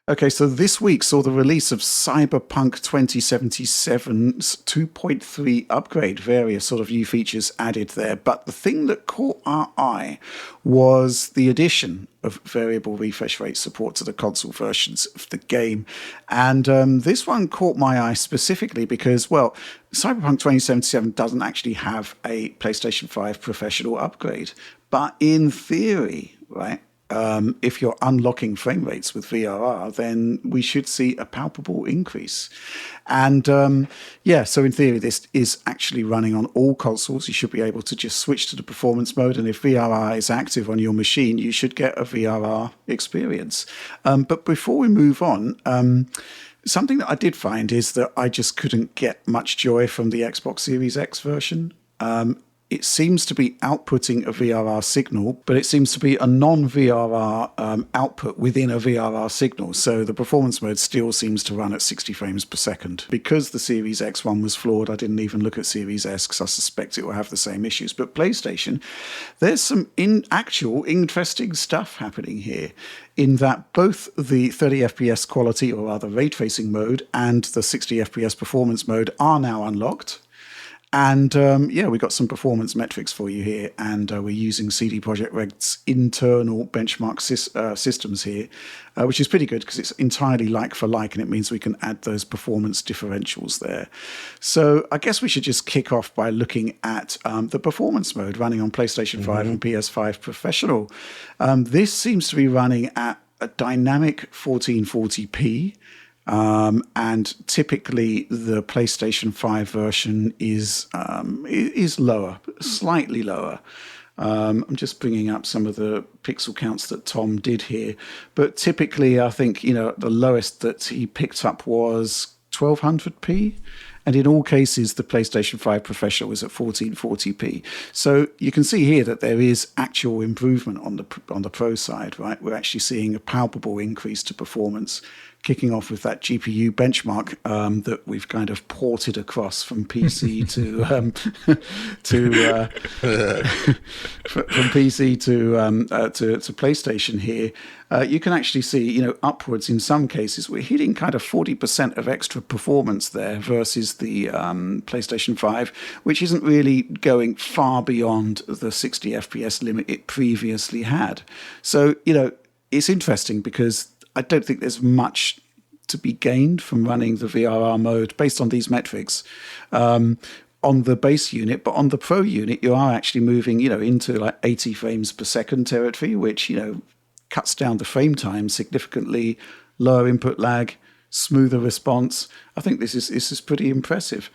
Okay, so this week saw the release of Cyberpunk 2077's 2.3 upgrade, various sort of new features added there. But the thing that caught our eye was the addition of variable refresh rate support to the console versions of the game. And this one caught my eye specifically because, well, Cyberpunk 2077 doesn't actually have a PlayStation 5 professional upgrade. But in theory, right? If you're unlocking frame rates with VRR, then we should see a palpable increase. And so in theory, this is actually running on all consoles. You should be able to just switch to the performance mode. And if VRR is active on your machine, you should get a VRR experience. But before we move on, something that I did find is that I just couldn't get much joy from the Xbox Series X version. It seems to be outputting a VRR signal, but it seems to be a non-VRR output within a VRR signal. So the performance mode still seems to run at 60 frames per second. Because the Series X one was flawed, I didn't even look at Series S because I suspect it will have the same issues. But PlayStation, there's some interesting stuff happening here in that both the 30 FPS quality, or rather ray tracing mode, and the 60 FPS performance mode are now unlocked. And we got some performance metrics for you here, and we're using CD Projekt Red's internal benchmark systems here, which is pretty good because it's entirely like for like, and it means we can add those performance differentials there. So I guess we should just kick off by looking at the performance mode running on PlayStation 5 and PS5 Professional. This seems to be running at a dynamic 1440p. And typically the PlayStation 5 version is lower, slightly lower. I'm just bringing up some of the pixel counts that Tom did here. But typically, I think, the lowest that he picked up was 1200p. And in all cases, the PlayStation 5 Professional is at 1440p. So you can see here that there is actual improvement on the Pro side, right? We're actually seeing a palpable increase to performance, kicking off with that GPU benchmark that we've kind of ported across from PC from PC to PlayStation here. You can actually see, upwards in some cases. We're hitting kind of 40% of extra performance there versus the PlayStation 5, which isn't really going far beyond the 60 FPS limit it previously had. So, it's interesting because I don't think there's much to be gained from running the VRR mode based on these metrics on the base unit, but on the Pro unit, you are actually moving, into like 80 frames per second territory, which, cuts down the frame time significantly, lower input lag, smoother response. I think this is pretty impressive.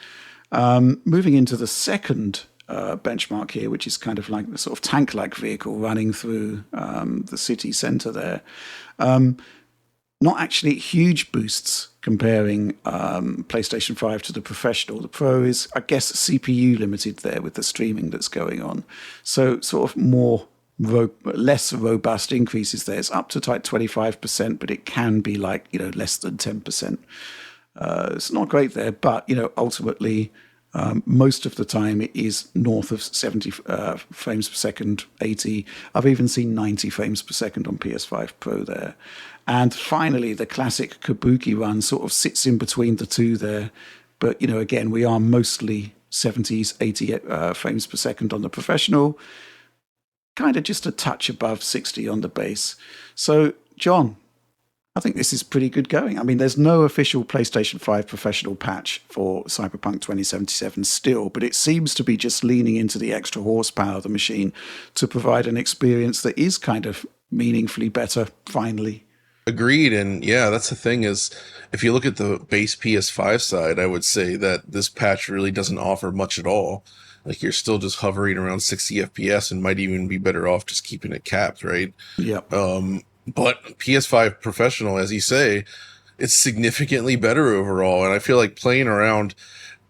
Moving into the second benchmark here, which is kind of like the sort of tank-like vehicle running through the city centre there. Not actually huge boosts comparing PlayStation 5 to the Professional. The Pro is, I guess, CPU limited there with the streaming that's going on. So sort of less robust increases there. It's up to like 25%, but it can be like, less than 10%. It's not great there, but, ultimately, most of the time it is north of 70 frames per second, 80. I've even seen 90 frames per second on PS5 Pro there. And finally, the classic Kabuki run sort of sits in between the two there. But, again, we are mostly 70s, 80 frames per second on the Professional, kind of just a touch above 60 on the base. So, John, I think this is pretty good going. I mean, there's no official PlayStation 5 Professional patch for Cyberpunk 2077 still, but it seems to be just leaning into the extra horsepower of the machine to provide an experience that is kind of meaningfully better, finally. Agreed. And yeah, that's the thing is, if you look at the base PS5 side, I would say that this patch really doesn't offer much at all. Like, you're still just hovering around 60 FPS and might even be better off just keeping it capped, right? Yep. But PS5 Professional, as you say, it's significantly better overall. And I feel like playing around,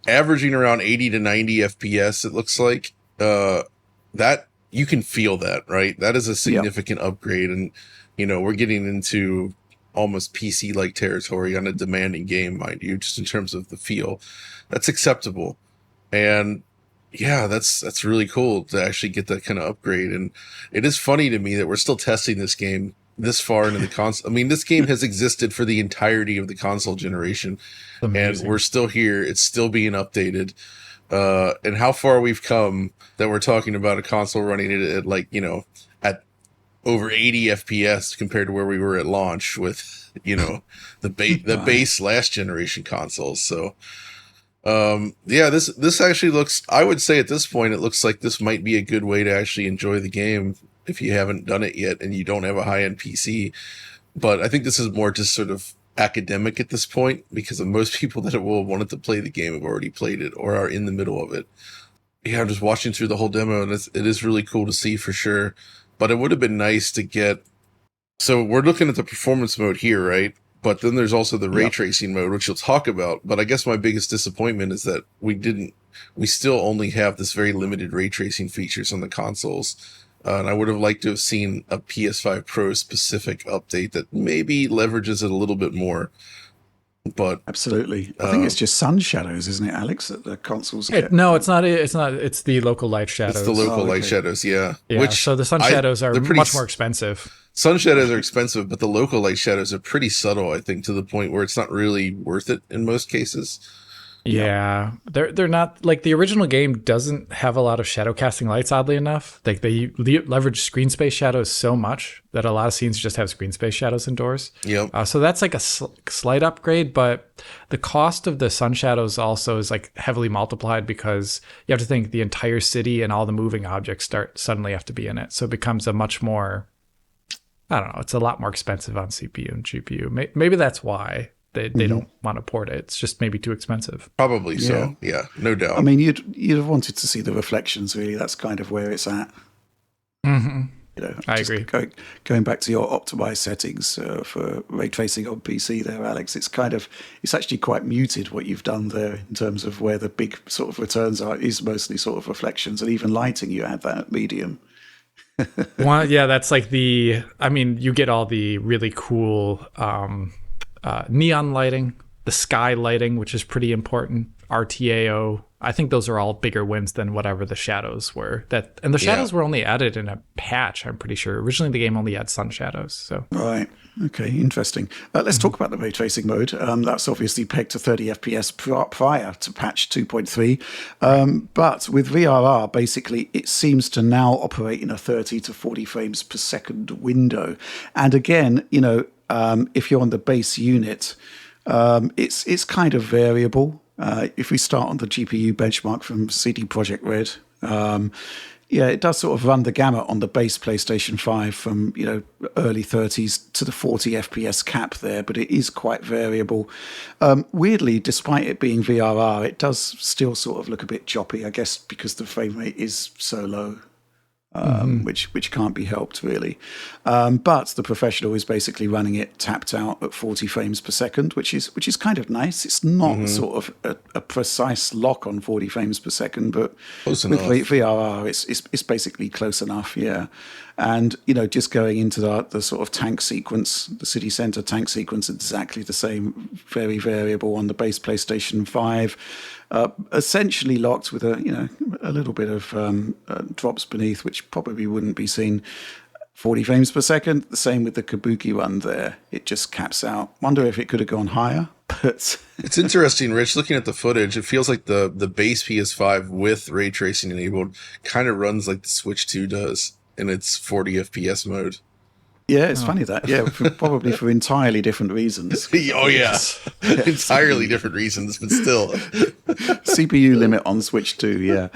averaging around 80 to 90 FPS, it looks like, that you can feel that, right? That is a significant upgrade. And, we're getting into almost PC-like territory on a demanding game, mind you, just in terms of the feel. That's acceptable. And yeah, that's really cool to actually get that kind of upgrade. And it is funny to me that we're still testing this game this far into the console. I mean, this game has existed for the entirety of the console generation, and we're still here. It's still being updated. And how far we've come that we're talking about a console running it at like, at over 80 FPS compared to where we were at launch with, the base last generation consoles. So, this actually looks, I would say at this point, it looks like this might be a good way to actually enjoy the game if you haven't done it yet and you don't have a high-end PC. But I think this is more just sort of academic at this point, because of most people that will wanted to play the game have already played it or are in the middle of it. Yeah, I'm just watching through the whole demo, and it is really cool to see for sure. But it would have been nice to get... So we're looking at the performance mode here, right? But then there's also the ray tracing mode, which you'll talk about. But I guess my biggest disappointment is that we still only have this very limited ray tracing features on the consoles. And I would have liked to have seen a PS5 Pro specific update that maybe leverages it a little bit more. But absolutely, I think it's just sun shadows, isn't it, Alex? That the consoles get. No, it's not. It's not. It's the local light shadows. It's the local light shadows, yeah. So the sun shadows are much more expensive. Sun shadows are expensive, but the local light shadows are pretty subtle, I think, to the point where it's not really worth it in most cases. Yeah, they're not, like, the original game doesn't have a lot of shadow casting lights, oddly enough. Like, they leverage screen space shadows so much that a lot of scenes just have screen space shadows indoors. Yep. So that's like a slight upgrade, but the cost of the sun shadows also is like heavily multiplied, because you have to think the entire city and all the moving objects suddenly have to be in it. So it becomes a much more, I don't know, it's a lot more expensive on CPU and GPU. Maybe that's why they don't want to port it. It's just maybe too expensive. Probably so. Yeah, no doubt. I mean, you'd have wanted to see the reflections, really. That's kind of where it's at. Mm-hmm. I agree. Going back to your optimized settings for ray tracing on PC there, Alex, it's actually quite muted what you've done there in terms of where the big sort of returns are. Is mostly sort of reflections, and even lighting, you add that medium. Well, yeah, that's like you get all the really cool neon lighting, the sky lighting, which is pretty important, RTAO. I think those are all bigger wins than whatever the shadows were. And the shadows were only added in a patch, I'm pretty sure. Originally, the game only had sun shadows. So right. Okay, interesting. Let's talk about the ray tracing mode. That's obviously pegged to 30 FPS prior to patch 2.3. But with VRR, basically, it seems to now operate in a 30 to 40 frames per second window. And again, if you're on the base unit, it's kind of variable. If we start on the GPU benchmark from CD Projekt Red, it does sort of run the gamut on the base PlayStation 5 from early 30s to the 40 FPS cap there, but it is quite variable. Weirdly, despite it being VRR, it does still sort of look a bit choppy, I guess, because the frame rate is so low. Which can't be helped, really. But the Professional is basically running it tapped out at 40 frames per second, which is kind of nice. It's not sort of a precise lock on 40 frames per second, but close with enough. VRR, it's basically close enough, yeah. And, just going into the sort of tank sequence, the city center tank sequence, exactly the same, very variable on the base PlayStation 5. Essentially locked with a little bit of drops beneath, which probably wouldn't be seen. 40 frames per second. The same with the Kabuki one there. It just caps out. Wonder if it could have gone higher. But it's interesting, Rich. Looking at the footage, it feels like the base PS5 with ray tracing enabled kind of runs like the Switch 2 does in its 40 FPS mode. Yeah, it's funny that. Yeah, probably for entirely different reasons. Oh, yeah. Entirely different reasons, but still. CPU limit on Switch 2, yeah.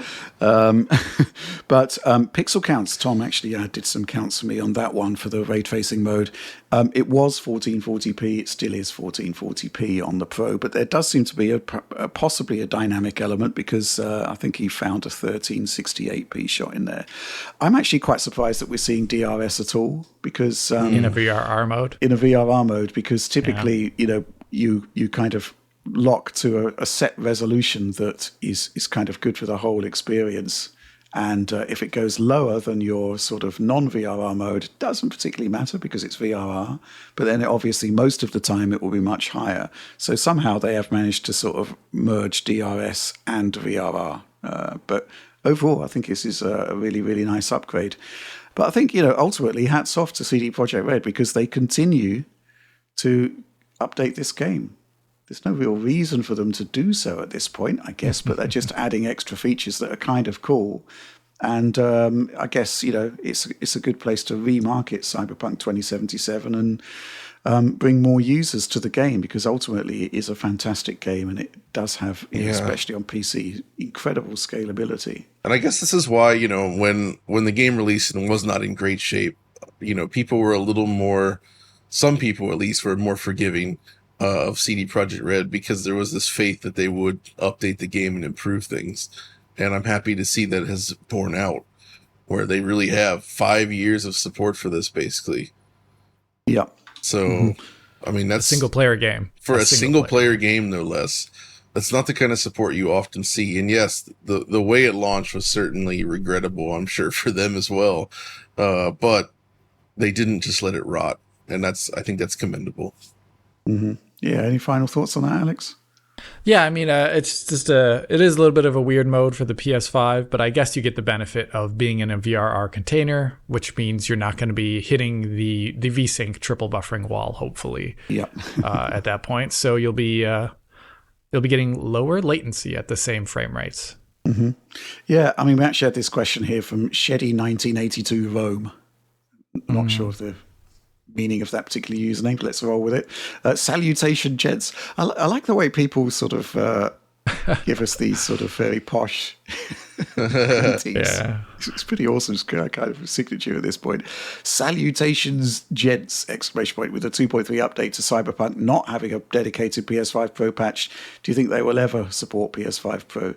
But pixel counts, Tom actually did some counts for me on that one for the ray tracing mode. It was 1440p. It still is 1440p on the Pro, but there does seem to be possibly a dynamic element, because I think he found a 1368p shot in there. I'm actually quite surprised that we're seeing DRS at all, because in a VRR mode. In a VRR mode, because typically, you kind of lock to a set resolution that is kind of good for the whole experience. And if it goes lower than your sort of non-VRR mode, it doesn't particularly matter because it's VRR. But then obviously most of the time it will be much higher. So somehow they have managed to sort of merge DRS and VRR. But overall, I think this is a really, really nice upgrade. But I think, ultimately, hats off to CD Projekt Red because they continue to update this game. There's no real reason for them to do so at this point, I guess, but they're just adding extra features that are kind of cool. And I guess, it's a good place to remarket Cyberpunk 2077 and bring more users to the game because ultimately it is a fantastic game and it does have, especially on PC, incredible scalability. And I guess this is why, when the game released and was not in great shape, people were a little more, some people at least were more forgiving of CD Projekt Red because there was this faith that they would update the game and improve things. And I'm happy to see that has borne out, where they really have 5 years of support for this, basically. Yeah. So, I mean, that's a single player game for a single player game, no less. That's not the kind of support you often see. And yes, the way it launched was certainly regrettable, I'm sure, for them as well. But they didn't just let it rot. And I think that's commendable. Mm-hmm. Yeah. Any final thoughts on that, Alex? Yeah, I mean, it's just it is a little bit of a weird mode for the PS5, but I guess you get the benefit of being in a VRR container, which means you're not going to be hitting the VSync triple buffering wall, hopefully. Yeah. At that point, so you'll be getting lower latency at the same frame rates. Mm-hmm. Yeah, I mean, we actually had this question here from Sheddy 1982 Rome. Not sure of the meaning of that particular username, but let's roll with it. Salutation, gents. I like the way people sort of give us these sort of very posh greetings. Yeah. It's pretty awesome. It's kind of a signature at this point. Salutations, gents! Exclamation point with a 2.3 update to Cyberpunk not having a dedicated PS5 Pro patch. Do you think they will ever support PS5 Pro?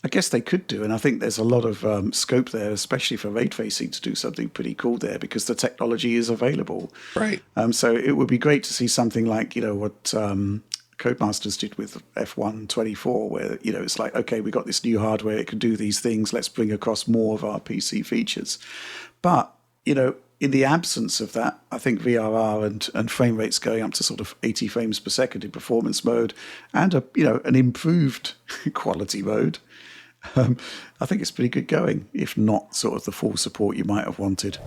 I guess they could do, and I think there's a lot of scope there, especially for ray tracing, to do something pretty cool there because the technology is available. Right. So it would be great to see something like, what Codemasters did with F1 24, where, it's like, okay, we got this new hardware, it can do these things, let's bring across more of our PC features. But, in the absence of that, I think VRR and frame rates going up to sort of 80 frames per second in performance mode and an improved quality mode, I think it's pretty good going, if not sort of the full support you might have wanted.